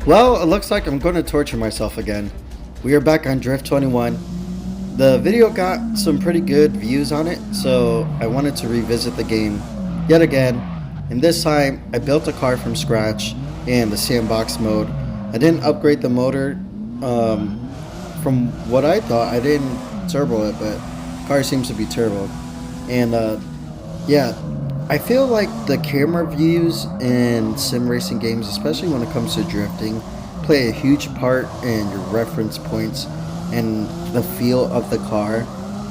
Well, it looks like I'm going to torture myself again. We are back on DRIFT21. The video got some pretty good views on it, so I wanted to revisit the game yet again. And this time, I built a car from scratch in the sandbox mode. I didn't upgrade the motor. From what I thought, I didn't turbo it, but the car seems to be turbo. And yeah, I feel like the camera views in sim racing games, especially when it comes to drifting, play a huge part in your reference points and the feel of the car.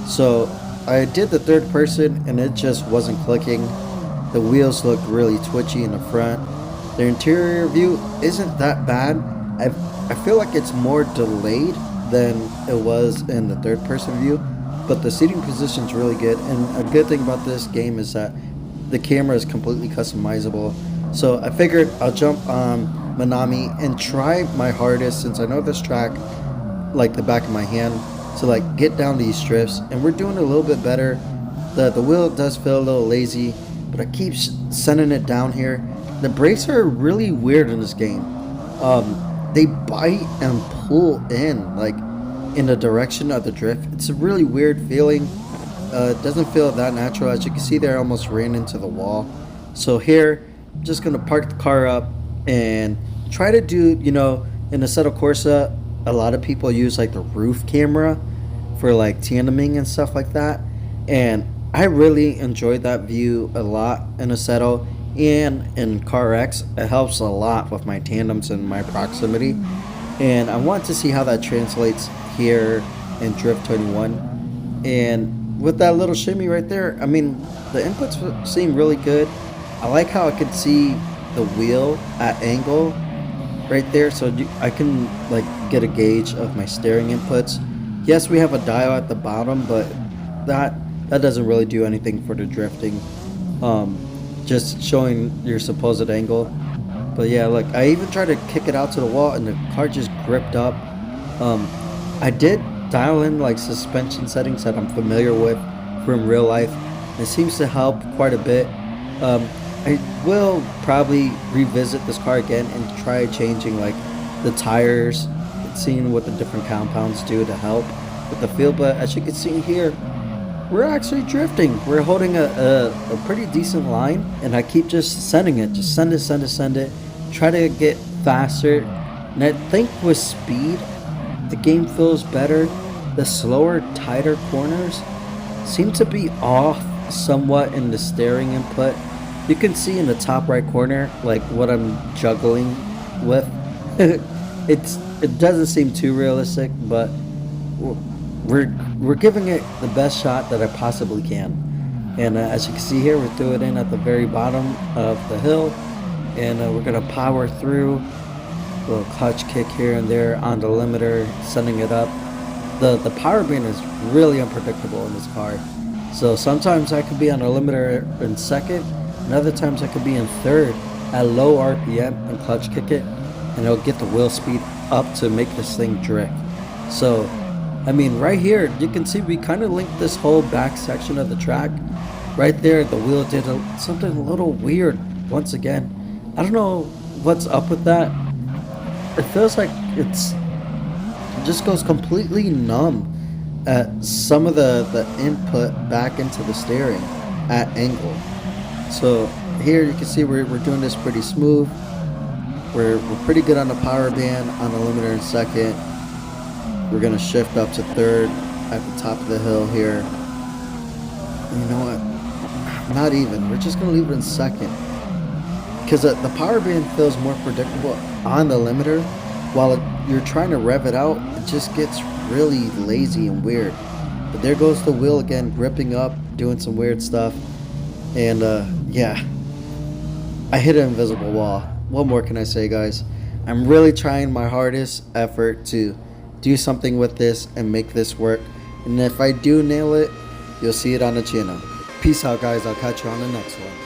So I did the third person and it just wasn't clicking. The wheels look really twitchy in the front. The interior view isn't that bad. I feel like it's more delayed than it was in the third person view, but the seating position is really good. And a good thing about this game is that the camera is completely customizable. So I figured I'll jump on Manami and try my hardest, since I know this track like the back of my hand, to like get down these drifts. And we're doing a little bit better. The wheel does feel a little lazy, but I keep sending it down here. The brakes are really weird in this game. They bite and pull in like in the direction of the drift. It's a really weird feeling. It doesn't feel that natural. As you can see there, I almost ran into the wall. So here, I'm just gonna park the car up and try to do, you know, in Assetto Corsa, a lot of people use like the roof camera for like tandeming and stuff like that. And I really enjoyed that view a lot in Assetto, and in CarX, it helps a lot with my tandems and my proximity. And I want to see how that translates here in DRIFT21. And with that little shimmy right there, I mean, the inputs seem really good. I like how I could see the wheel at angle right there, so I can like get a gauge of my steering inputs. Yes, we have a dial at the bottom, but that doesn't really do anything for the drifting. Just showing your supposed angle. But yeah, look, I even tried to kick it out to the wall and the car just gripped up. I did dial in like suspension settings that I'm familiar with from real life. It seems to help quite a bit. I will probably revisit this car again and try changing like the tires and seeing what the different compounds do to help with the feel. But as you can see here, we're actually drifting. We're holding a pretty decent line, and I keep just sending it. Just send it. Try to get faster. And I think with speed, the game feels better. The slower, tighter corners seem to be off somewhat in the steering input. You can see in the top right corner like what I'm juggling with. It doesn't seem too realistic, but we're giving it the best shot that I possibly can. And as you can see here, we're threw it in at the very bottom of the hill, and we're gonna power through. A little clutch kick here and there on the limiter, sending it up. The power band is really unpredictable in this car. So sometimes I could be on the limiter in second, and other times I could be in third at low RPM and clutch kick it, and it'll get the wheel speed up to make this thing drift. So I mean, right here, you can see we kind of linked this whole back section of the track. Right there, the wheel did something a little weird once again. I don't know what's up with that. It feels like it just goes completely numb at some of the input back into the steering at angle. So here you can see we're doing this pretty smooth. We're pretty good on the power band, on the limiter in second. We're gonna shift up to third at the top of the hill here. And you know what? Not even. We're just gonna leave it in second, because the power band feels more predictable on the limiter. While you're trying to rev it out, it just gets really lazy and weird. But there goes the wheel again, gripping up, doing some weird stuff. And yeah, I hit an invisible wall. What more can I say, guys? I'm really trying my hardest effort to do something with this and make this work. And if I do nail it, you'll see it on the channel. Peace out, guys. I'll catch you on the next one.